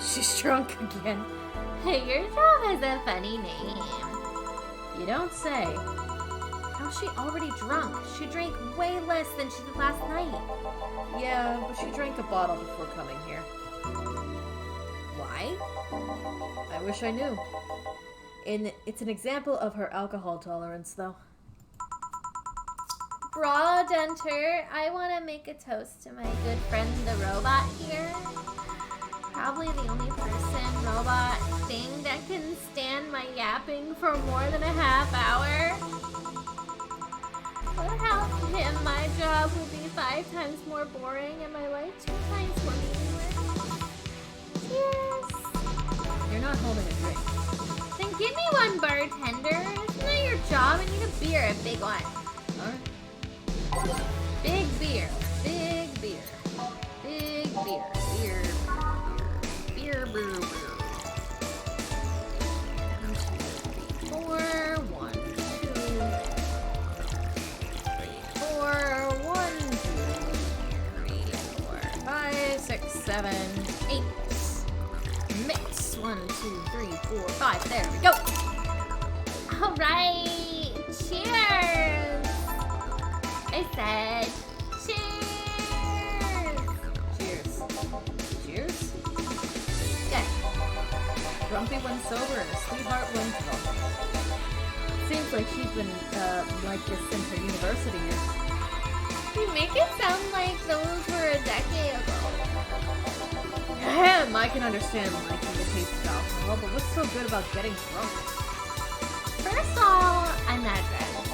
She's drunk again. Hey, your job has a funny name. You don't say. How's she already drunk? She drank way less than she did last night. Yeah, but she drank a bottle before coming here. Why? I wish I knew. It's an example of her alcohol tolerance, though. Bra Denter, I want to make a toast to my good friend the robot here. Probably the only person, robot, thing that can stand my yapping for more than a half hour. Without him, my job would be 5 times more boring and my life 2 times more meaningless. Cheers! You're not holding a drink. Then give me one, bartender. Isn't that your job? I need a beer, a big one. Alright. Big beer. Big beer. Big beer. Beer. Beer. Beer. Beer. Beer. 1, 2, 3, 4. 1, 2, 3, 4. 1, 2, 3, 4. 5, 6, 7, 8. Mix. 1, 2, 3, 4, 5. There we go. All right. Cheers. I said cheers. Cheers. Cheers? Good. Grumpy when sober and a sweetheart when drunk. Seems like she's been like this since her university years. You make it sound like those were a decade ago. Ahem, I can understand liking the taste of alcohol, but what's so good about getting drunk? First of all, I'm not drunk.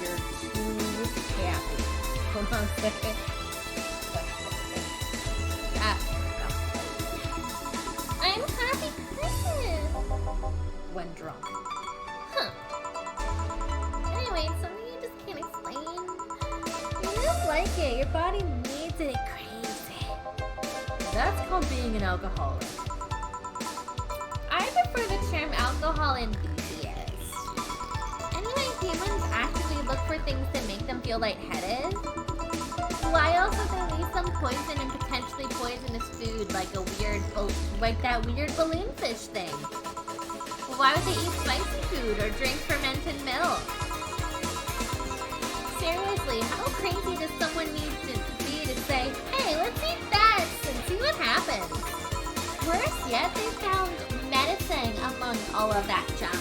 You're too happy. Hold on a second. I'm a happy person. When drunk. Huh. Anyway, it's something you just can't explain. You just like it. Your body needs it. It craves it. That's called being an alcoholic. I prefer the term alcohol enthusiast. Anyway, humans actively look for things that make them feel lightheaded. Why else would they leave some poison and potentially poisonous food like that weird balloon fish thing? Why would they eat spicy food or drink fermented milk? Seriously, how crazy does someone need to be to say, hey, let's eat that and see what happens? Worse yet, they found medicine among all of that junk.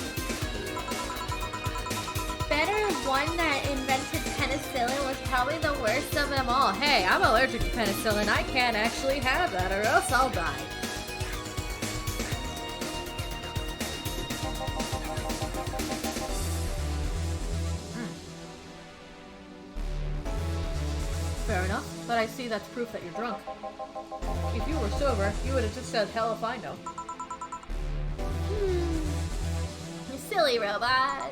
Better one that invented penicillin was probably the worst of them all. Hey, I'm allergic to penicillin. I can't actually have that or else I'll die. Fair enough, but I see that's proof that you're drunk. If you were sober, you would have just said, hell if I know. You silly robot.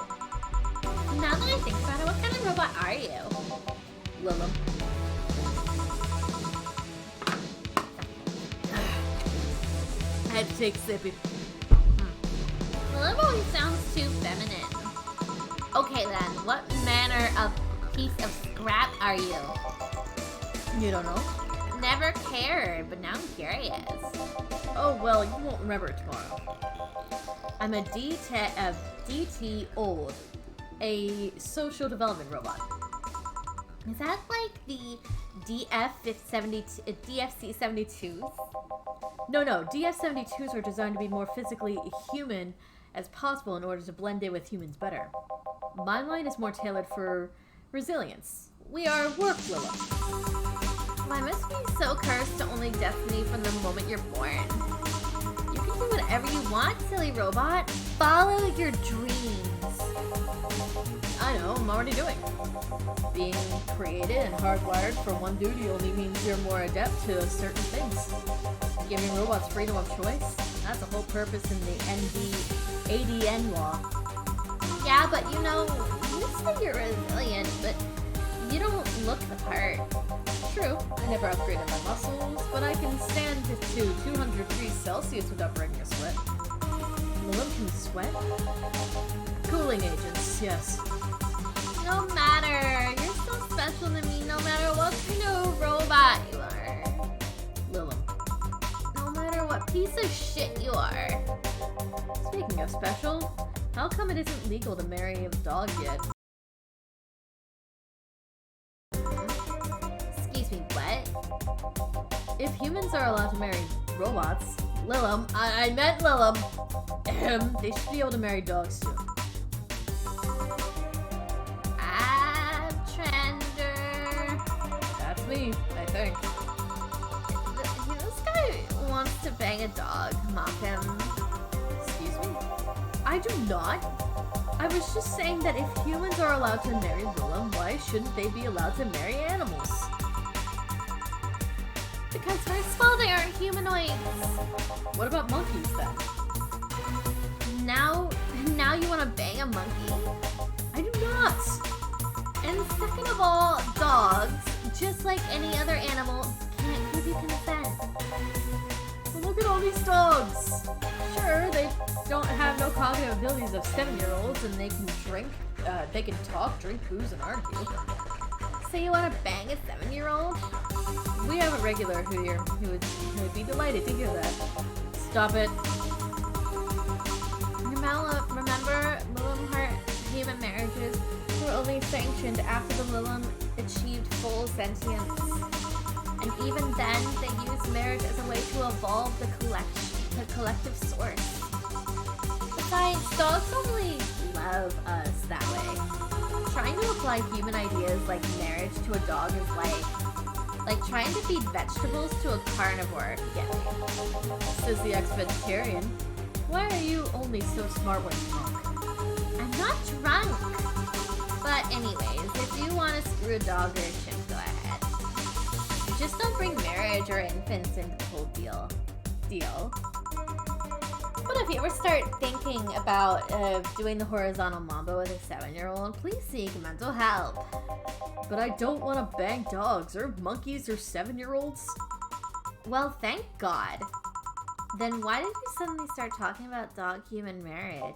Now that I think about it, what kind of robot are you? Lilum. I had to take a sippy. Lilith always sounds too feminine. Okay then, what manner of piece of scrap are you? You don't know? Never cared, but now I'm curious. Oh, well, you won't remember it tomorrow. I'm a DT old, a social development robot. Is that like the DFC-72s? No, DF-72s are designed to be more physically human as possible in order to blend in with humans better. My line is more tailored for resilience. We are work Lilith. Why must be so cursed to only destiny from the moment you're born? You can do whatever you want, silly robot. Follow your dreams. I know, I'm already doing. Being created and hardwired for one duty only means you're more adept to certain things. Giving robots freedom of choice, that's the whole purpose in the ADN law. Yeah, but you know, you say you're resilient, but you don't look the part. True, I never upgraded my muscles, but I can stand to 200 degrees Celsius without breaking a sweat. Lilum can sweat? Cooling agents, yes. No matter, you're so special to me no matter what kind of robot you are. Lilum. No matter what piece of shit you are. Speaking of special, how come it isn't legal to marry a dog yet? Excuse me, what? If humans are allowed to marry robots, I meant Lilum, they should be able to marry dogs too. That's me, I think. This guy wants to bang a dog. Mock him. Excuse me? I do not. I was just saying that if humans are allowed to marry Willem, why shouldn't they be allowed to marry animals? Because first of all, they aren't humanoids. What about monkeys then? Now you want to bang a monkey? I do not. And second of all, dogs, just like any other animal, can't give you consent. Well, look at all these dogs. Sure, they don't have no cognitive abilities of 7-year-olds, and they can drink, they can talk, drink booze, and argue. So you want to bang a 7-year-old? We have a regular here who would be delighted to hear that. Stop it. Remember, Lilum human marriages were only sanctioned after the Lilum achieved full sentience. And even then, they used marriage as a way to evolve the collective source. Besides, dogs don't really love us that way. Trying to apply human ideas like marriage to a dog is like trying to feed vegetables to a carnivore, if you get me. Says the ex-vegetarian. Why are you only so smart when drunk? I'm not drunk. But anyways, if you want to screw a dog or a chimp, go ahead. Just don't bring marriage or infants into the whole deal. But if you ever start thinking about doing the horizontal mambo with a 7-year-old, please seek mental help. But I don't want to bang dogs or monkeys or 7-year-olds. Well, thank God. Then why did you suddenly start talking about dog-human marriage?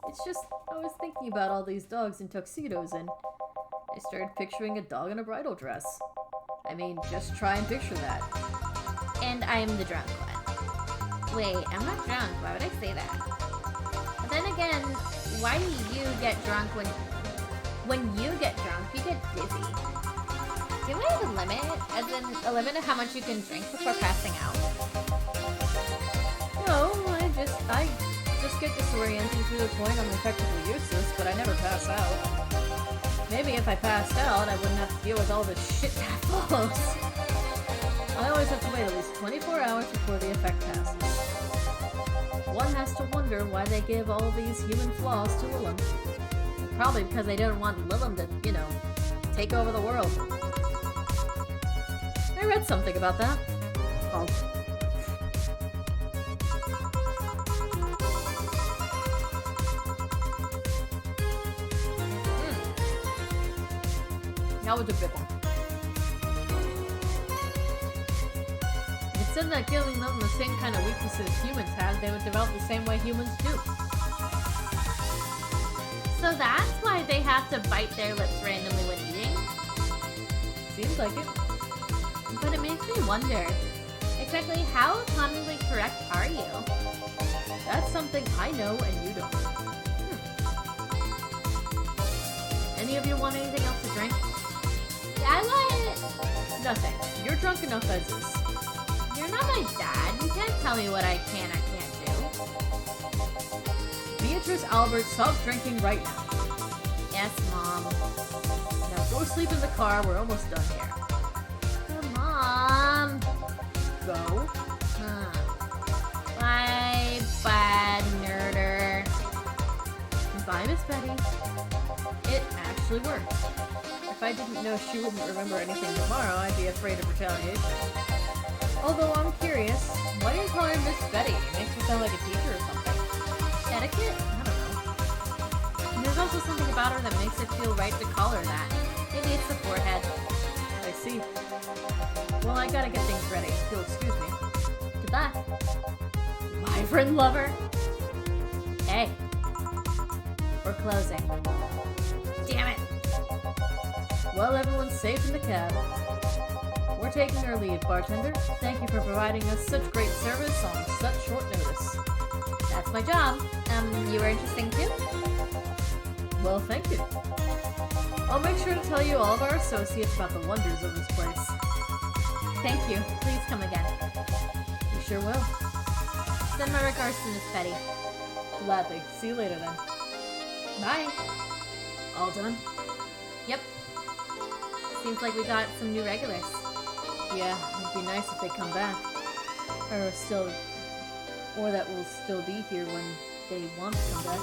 It's just, I was thinking about all these dogs in tuxedos and I started picturing a dog in a bridal dress. I mean, just try and picture that. And I'm the drunk one. Wait, I'm not drunk. Why would I say that? But then again, why do you get drunk when you get drunk, you get dizzy? Do we have a limit? As in, a limit of how much you can drink before passing out? No, I just get disoriented to the point I'm effectively useless, but I never pass out. Maybe if I passed out, I wouldn't have to deal with all the shit that follows. I always have to wait at least 24 hours before the effect passes. One has to wonder why they give all these human flaws to Lilum. Probably because they didn't want Lilum to, take over the world. I read something about that. Oh. That was a big one. It said that giving them the same kind of weaknesses humans have, they would develop the same way humans do. So that's why they have to bite their lips randomly when eating? Seems like it. But it makes me wonder, exactly how economically correct are you? That's something I know and you don't. Any of you want anything else to drink? I want... Nothing. You're drunk enough as is. You're not my dad. You can't tell me what I can or can't do. Beatrice Albert, stop drinking right now. Yes, Mom. Now go sleep in the car. We're almost done here. Mom. Go. Bye, bad nerder. Bye, Miss Betty. It actually worked. If I didn't know she wouldn't remember anything tomorrow, I'd be afraid of retaliation. Although I'm curious, why do you call her Miss Betty? It makes her sound like a teacher or something. Etiquette? I don't know. And there's also something about her that makes it feel right to call her that. Maybe it's the forehead. I see. Well, I gotta get things ready, if you'll excuse me. Goodbye. Wyvern lover? Hey. We're closing. Damn it. Well, everyone's safe in the cab. We're taking our leave, bartender. Thank you for providing us such great service on such short notice. That's my job. You were interesting too? Well, thank you. I'll make sure to tell you all of our associates about the wonders of this place. Thank you. Please come again. You sure will. Send my regards to Miss Betty. Gladly. See you later then. Bye. All done? Yep. Seems like we got some new regulars. Yeah, it'd be nice if they come back. Or that we'll still be here when they want to come back.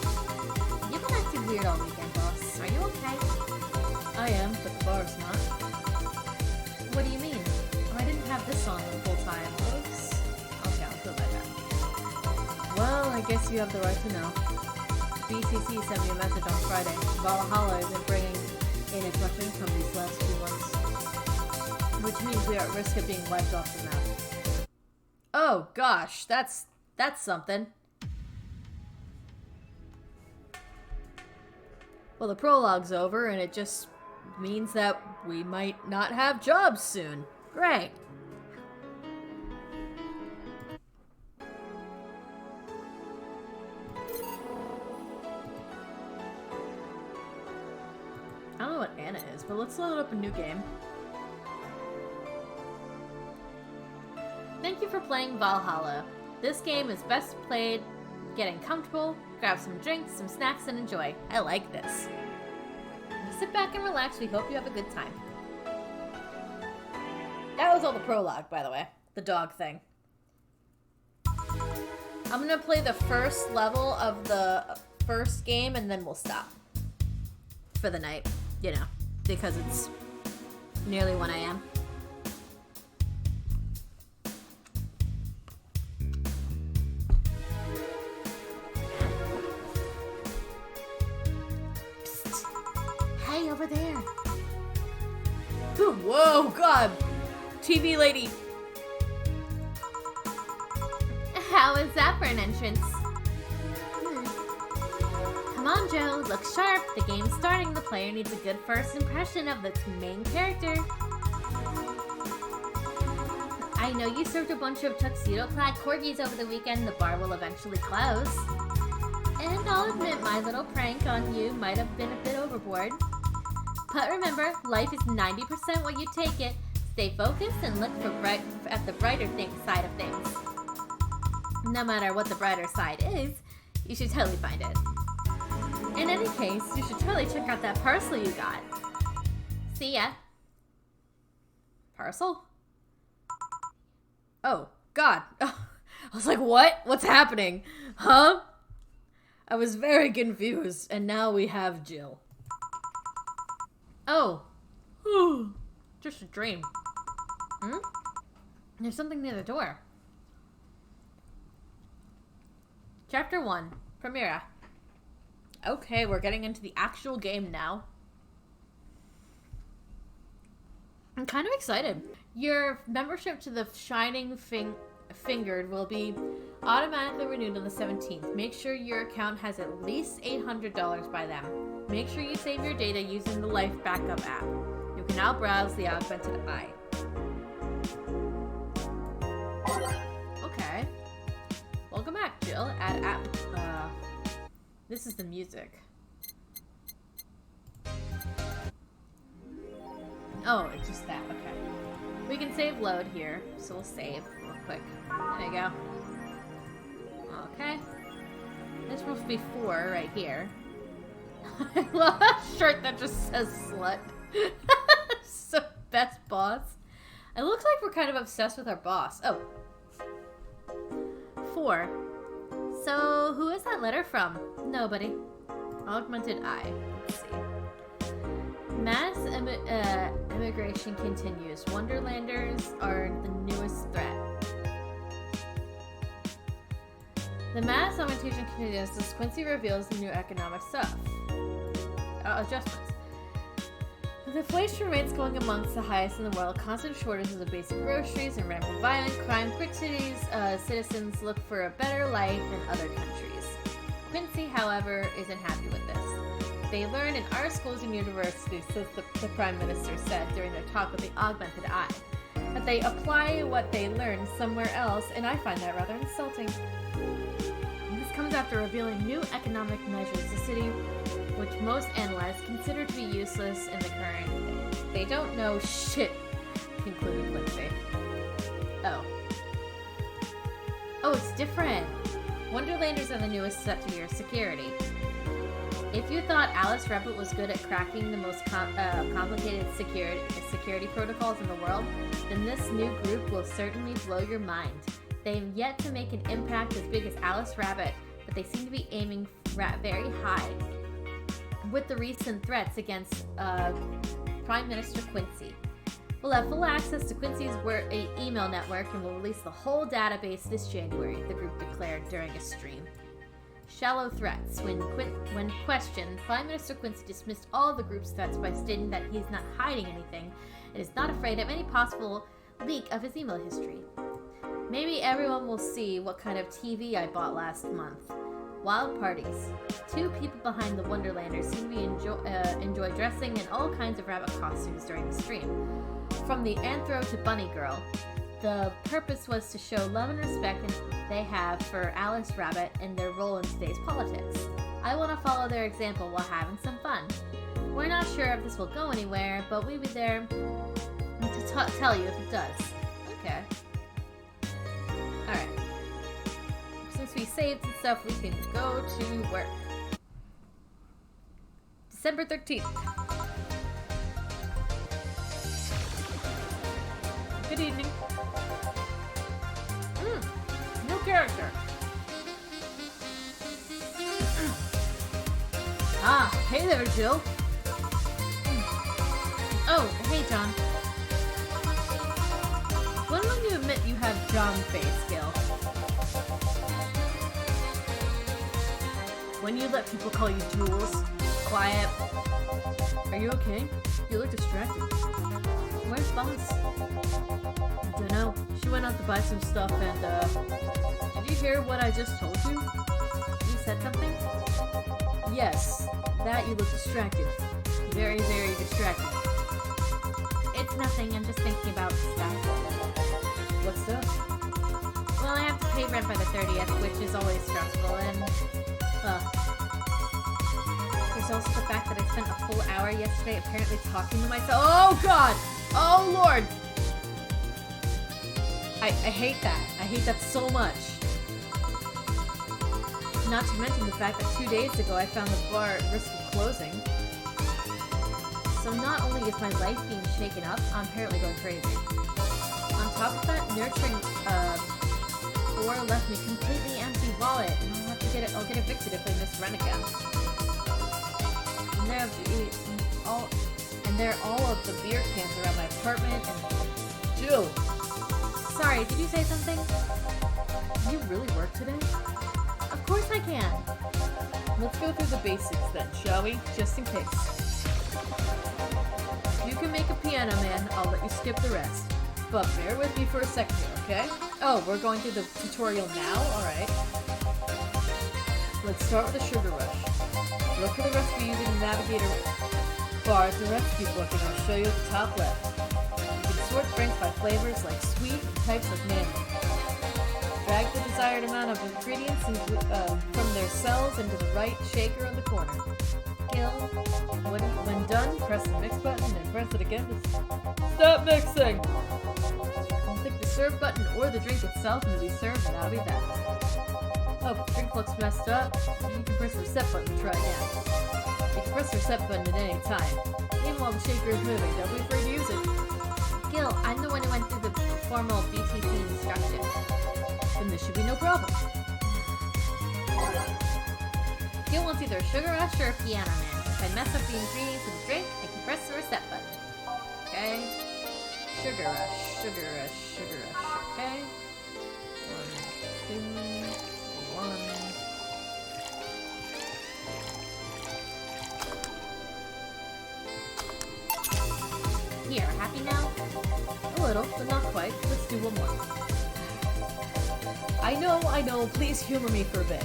You've been acting weird all weekend, boss. Are you okay? I am, but the bar's not. What do you mean? Oh, I didn't have this on the full time. Oops. Okay, I'll feel better. Well, I guess you have the right to know. BCC sent me a message on Friday. Valhalla isn't bringing in as much income these last few months. Which means we are at risk of being wiped off the map. Oh gosh, that's something. Well, the prologue's over, and it just means that we might not have jobs soon. Great. I don't know what Anna is, but let's load up a new game. Thank you for playing Valhalla. This game is best played getting comfortable, grab some drinks, some snacks, and enjoy. I like this. Sit back and relax. We hope you have a good time. That was all the prologue, by the way. The dog thing. I'm gonna play the first level of the first game and then we'll stop. For the night. You know, because it's nearly 1 a.m. Hey, over there. Whoa, God! TV lady! How is that for an entrance? Come on, Joe. Look sharp. The game's starting. The player needs a good first impression of its main character. I know you served a bunch of tuxedo-clad corgis over the weekend. The bar will eventually close. And I'll admit my little prank on you might have been a bit overboard. But remember, life is 90% what you take it. Stay focused and look at the brighter side of things. No matter what the brighter side is, you should totally find it. In any case, you should totally check out that parcel you got. See ya. Parcel? Oh, God. I was like, what? What's happening? Huh? I was very confused, and now we have Jill. Oh. Just a dream. There's something near the door. Chapter 1. Premiera. Okay, we're getting into the actual game now. I'm kind of excited. Your membership to the Shining Fingered will be automatically renewed on the 17th. Make sure your account has at least $800 by then. Make sure you save your data using the Life Backup app. You can now browse the Augmented Eye. Okay. Welcome back, Jill. Add app. This is the music. Oh, it's just that. Okay. We can save load here, so we'll save real quick. There you go. Okay. This supposed to be 4 right here. I love a shirt that just says slut. So, best boss. It looks like we're kind of obsessed with our boss. Oh. 4. So, who is that letter from? Nobody. Augmented Eye. Let's see. Mass immigration continues. Wonderlanders are the newest threat. The mass augmentation continues as Quincy reveals the new economic stuff. Adjustments. The inflation rates going amongst the highest in the world, constant shortages of basic groceries, and rampant violent crime. Quincy's citizens look for a better life in other countries. Quincy, however, isn't happy with this. They learn in our schools and universities, says the Prime Minister said during their talk with the Augmented Eye. that they apply what they learn somewhere else, and I find that rather insulting. This comes after revealing new economic measures the city, which most analysts consider to be useless in the current day. They don't know shit, concluded Quincy. Oh, it's different. Wonderlanders are the newest set to your security. If you thought Alice Rabbit was good at cracking the most complicated security protocols in the world, then this new group will certainly blow your mind. They've yet to make an impact as big as Alice Rabbit, but they seem to be aiming very high with the recent threats against Prime Minister Quincy. We'll have full access to Quincy's email network and will release the whole database this January, the group declared during a stream. Shallow threats. When questioned, Prime Minister Quincy dismissed all of the group's threats by stating that he's not hiding anything and is not afraid of any possible leak of his email history. Maybe everyone will see what kind of TV I bought last month. Wild parties. Two people behind the Wonderlanders seem to enjoy dressing in all kinds of rabbit costumes during the stream. From the Anthro to Bunny Girl, the purpose was to show love and respect they have for Alice Rabbit and their role in today's politics. I want to follow their example while having some fun. We're not sure if this will go anywhere, but we'll be there to tell you if it does. Okay. Alright. Since we saved and stuff, we can go to work. December 13th. Good evening. New character. Hey there, Jill. Oh, hey, John. When will you admit you have John face skill? When you let people call you Jules. Quiet. Are you okay? You look distracted. Where's Boss? I don't know. She went out to buy some stuff and, did you hear what I just told you? You said something? Yes. That you look distracted. Very, very distracted. It's nothing. I'm just thinking about stuff. What stuff? Well, I have to pay rent by the 30th, which is always stressful, and, there's also the fact that I spent a full hour yesterday apparently talking to myself. Oh, God! Oh, Lord! I hate that. I hate that so much. Not to mention the fact that 2 days ago I found the bar at risk of closing. So not only is my life being shaken up, I'm apparently going crazy. On top of that, nurturing floor left me completely empty wallet, and I'll get evicted if I miss rent again. And there are all of the beer cans around my apartment and Jill. Sorry, did you say something? Do you really work today? Of course I can. Let's go through the basics then, shall we? Just in case. You can make a piano man, I'll let you skip the rest. But bear with me for a second here, okay? Oh, we're going through the tutorial now? Alright. Let's start with the sugar rush. Look for the recipe using the navigator bar at the recipe book and I'll show you at the top left. You can sort drinks by flavors like sweet and types like manly. Drag the desired amount of ingredients from their cells into the right shaker on the corner. When done, press the mix button and press it again to stop mixing! Click the serve button or the drink itself and it'll be served and that'll be that. Oh, if the drink looks messed up, you can press the reset button to try again. You can press the reset button at any time, even while the shaker is moving. Don't be afraid to use it. Gil, I'm the one who went through the formal BTP instructions. Then this should be no problem. Gil wants either a sugar rush or a piano man. If I mess up the ingredients of the drink, I can press the reset button. Okay? Sugar rush, sugar rush, sugar rush. Okay? 1, 2, 1. Here, happy now? A little, but not quite. Let's do one more. I know, please humor me for a bit.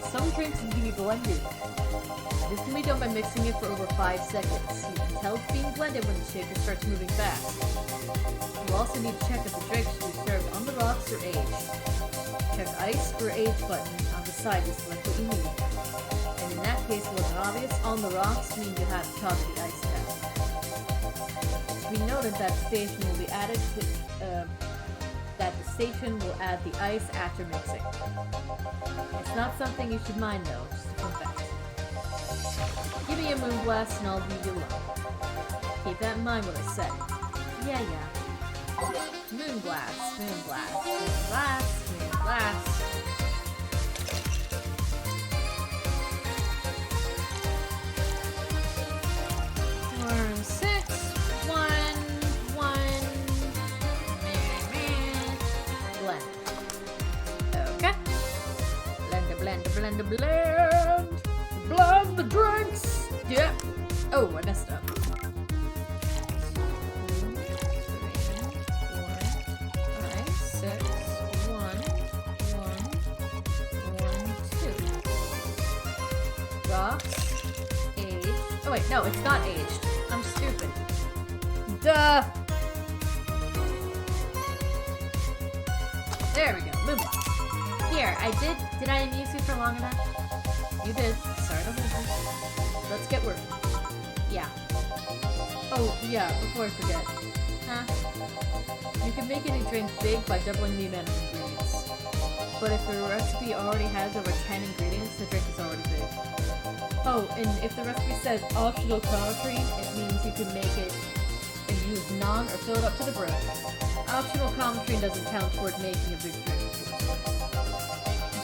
Some drinks need to be blended. This can be done by mixing it for over 5 seconds. You can tell it's being blended when the shaker starts moving fast. You also need to check if the drink should be served on the rocks or aged. Check ice or age button on the side to select what you need. And in that case, it wasn't obvious. On the rocks means you have to toggle the ice tab. We noted that the station will be added to that the station will add the ice after mixing. It's not something you should mind though, just a fun fact. Give me a moonblast and I'll leave you alone. Keep that in mind what I said. Yeah. Moonblast, moonblast, moonblast, moonblast. 4, 6, 1, 1. Blend. Blend the drinks! Yeah. Oh, I messed up. 2, 3, 4, 5, 6, 1, 1, 1, 2. Rocks. Aged. Oh wait, no, it's not aged. I'm stupid. Duh! There we go. Move on. Here, did I amuse you for long enough? You did. Sorry to hold you. Let's get working. Yeah. Oh, yeah, before I forget. Huh? You can make any drink big by doubling the amount of ingredients. But if the recipe already has over 10 ingredients, the drink is already big. Oh, and if the recipe says optional commentary, it means you can make it and use none or fill it up to the brim. Optional commentary doesn't count toward making a big drink.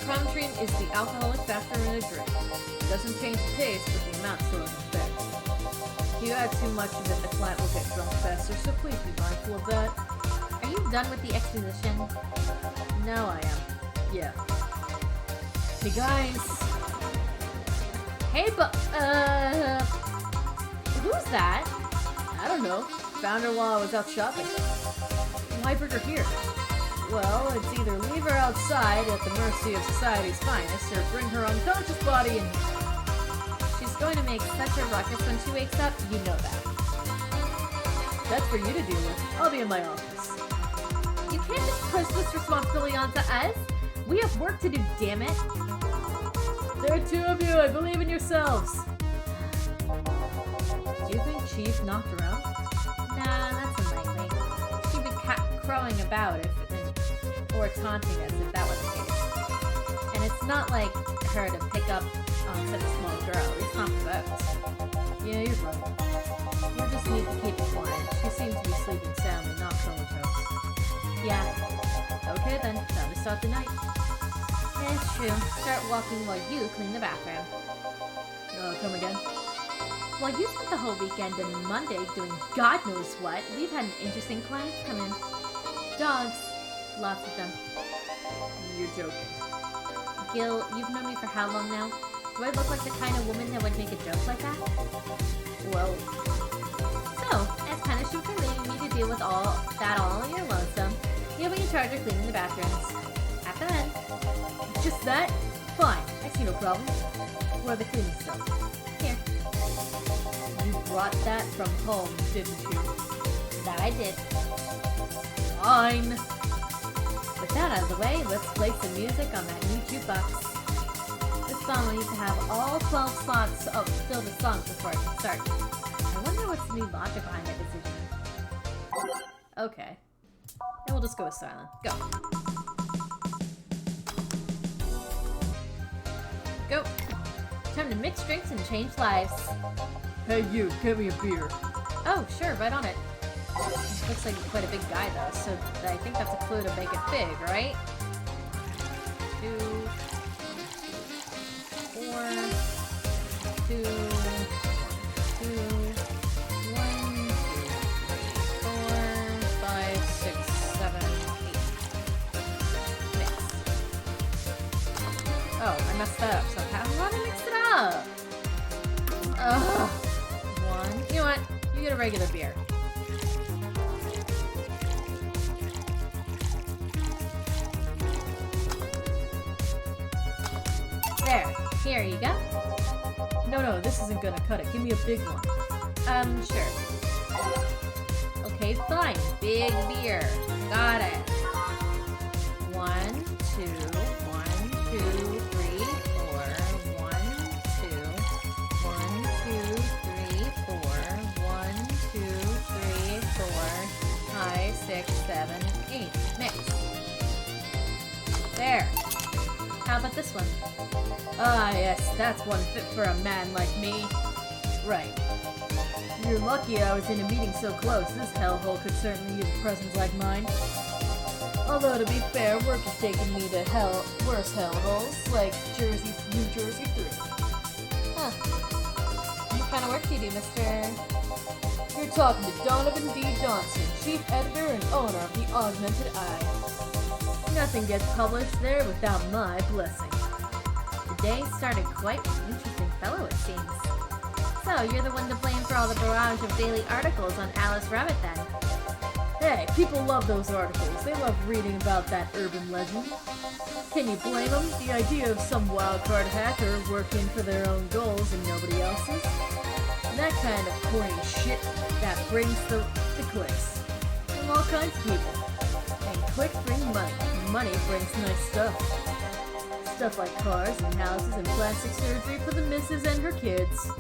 Commentary is the alcoholic factor in a drink. It doesn't change the taste, but the amount still doesn't affect. If you add too much of it, the client will get drunk faster, so please be mindful of that. Are you done with the exposition? Now I am. Yeah. Hey guys! Hey, who's that? I don't know. Found her while I was out shopping. Why bring her here? Well, it's either leave her outside at the mercy of society's finest, or bring her unconscious body in here. She's going to make such a ruckus when she wakes up, you know that. That's for you to deal with. I'll be in my office. You can't just push this responsibility onto us. We have work to do, damn it. There are 2 of you. I believe in yourselves. Do you think Chief knocked around? Nah, that's unlikely. She'd be crowing about or taunting us if that was the case. And it's not like her to pick up on such a small girl. It's not provoked. Yeah, you're right. We just need to keep it quiet. She seems to be sleeping soundly, not comatose. Yeah. Okay then, time to start the night. It's true. Start walking while you clean the bathroom. Come again? While you spent the whole weekend and Monday doing God knows what, we've had an interesting client come in. Dogs. Lots of them. You're joking. Gil, you've known me for how long now? Do I look like the kind of woman that would make a joke like that? Well... So, as punishment for leaving me to deal with all on your lonesome, you'll be in charge of cleaning the bathrooms. Have fun. Just that? Fine. I see no problem. Where are the cleaning stuff? Here. You brought that from home, didn't you? That I did. Fine. With that out of the way, let's play some music on that new jukebox. This song will need to have all 12 slots filled with songs before it can start. I wonder what's the new logic behind that decision. Okay. And we'll just go with silent. Go. Go. Time to mix drinks and change lives. Hey you, give me a beer. Oh, sure, right on it. Looks like quite a big guy though, so I think that's a clue to make it big, right? 2, 4, 2, 1, 2, 4, 5, 6, 7, 8. Mix. Oh, I messed that up somehow. How did I mix it up? Ugh. 1. You know what? You get a regular beer. There. Here you go. No, this isn't gonna cut it. Give me a big one. Sure. Okay, fine. Big beer. Got it. 1, 2, 1, 2, 3, 4. 1, 2, 1, 2, 3, 4. 1, 2, 3, 4. 5, 6, 7, 8. Mix. There. How about this one? Ah, yes, that's one fit for a man like me. Right. You're lucky I was in a meeting so close. This hellhole could certainly use a presence like mine. Although, to be fair, work has taken me to worse hellholes, like New Jersey 3. Huh. What kind of work do you do, mister? You're talking to Donovan D. Johnson, chief editor and owner of the Augmented Eye. Nothing gets published there without my blessing. The day started quite an interesting fellow, it seems. So, you're the one to blame for all the barrage of daily articles on Alice Rabbit, then? Hey, people love those articles. They love reading about that urban legend. Can you blame them? The idea of some wildcard hacker working for their own goals and nobody else's? That kind of corny shit that brings the clicks from all kinds of people. And clicks bring money. Money brings nice stuff. Stuff like cars and houses and plastic surgery for the missus and her kids.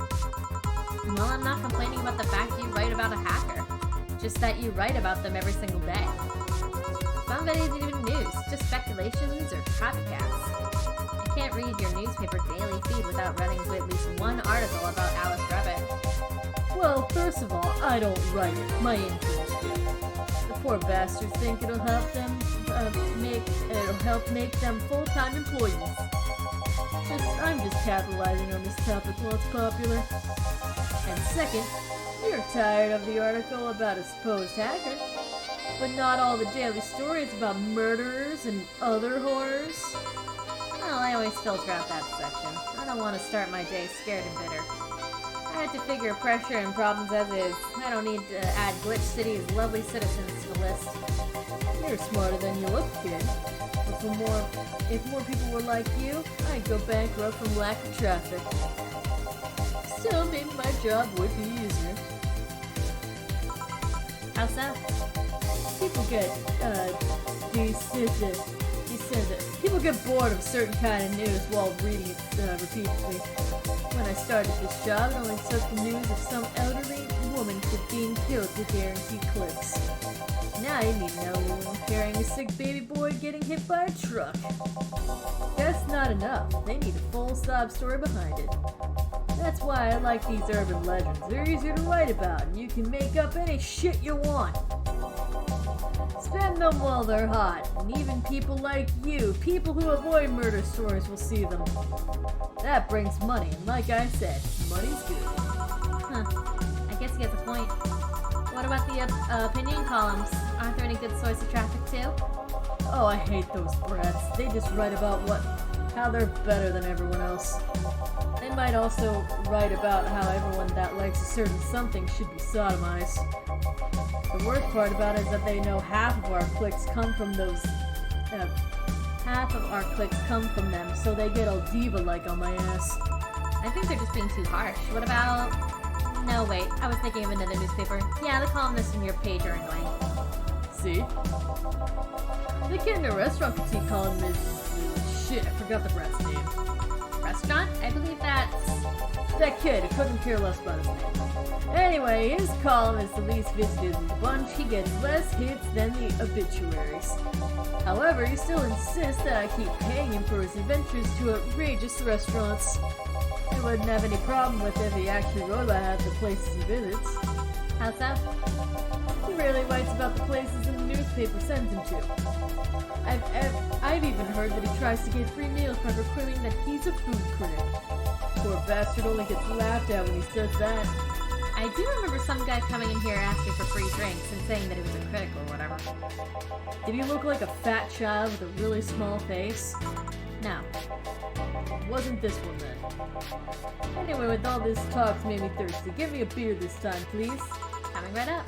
Well, I'm not complaining about the fact you write about a hacker. Just that you write about them every single day. Some of it isn't even news, just speculations or copycats. I can't read your newspaper daily feed without running to at least one article about Alice Rabbit. Well, first of all, I don't write it. My interns do. The poor bastards think it'll help them make them full-time employees. I'm just capitalizing on this topic while it's popular. And second, you're tired of the article about a supposed hacker, but not all the daily stories about murderers and other horrors. Well, I always filter out that section. I don't want to start my day scared and bitter. I had to figure pressure and problems as is. I don't need to add Glitch City's lovely citizens to the list. You're smarter than you look, kid. If more people were like you, I'd go bankrupt from lack of traffic. Still, maybe my job would be easier. How so? People get, people get bored of certain kind of news while reading it repeatedly. When I started this job, it only took the news of some elderly woman being killed to guarantee clicks. Now you need an elderly woman carrying a sick baby boy getting hit by a truck. That's not enough. They need a full sob story behind it. That's why I like these urban legends. They're easier to write about, and you can make up any shit you want. Spend them while they're hot, and even people like you, people who avoid murder stories, will see them. That brings money, and like I said, money's good. Huh. I guess he has a point. What about the opinion columns? Aren't there any good source of traffic too? Oh, I hate those brats. They just write about how they're better than everyone else. They might also write about how everyone that likes a certain something should be sodomized. The worst part about it is that they know half of our clicks come from them, so they get all diva-like on my ass. I think they're just being too harsh. What about... No, wait. I was thinking of another newspaper. Yeah, the columnists in your page are annoying. See? The kid in the restaurant critique column is... Shit, I forgot the brat's name. Restaurant? I believe that's... That kid who couldn't care less about his name. Anyway, his column is the least visited in the bunch. He gets less hits than the obituaries. However, he still insists that I keep paying him for his adventures to outrageous restaurants. I wouldn't have any problem with if he actually wrote about half the places he visits. How so? He rarely writes about the places in the newspaper sends him to. I've even heard that he tries to get free meals by proclaiming that he's a food critic. Poor bastard only gets laughed at when he says that. I do remember some guy coming in here asking for free drinks and saying that he was a critic or whatever. Did he look like a fat child with a really small face? No. Wasn't this one then? Anyway, with all this talk's made me thirsty. Give me a beer this time, please. Coming right up.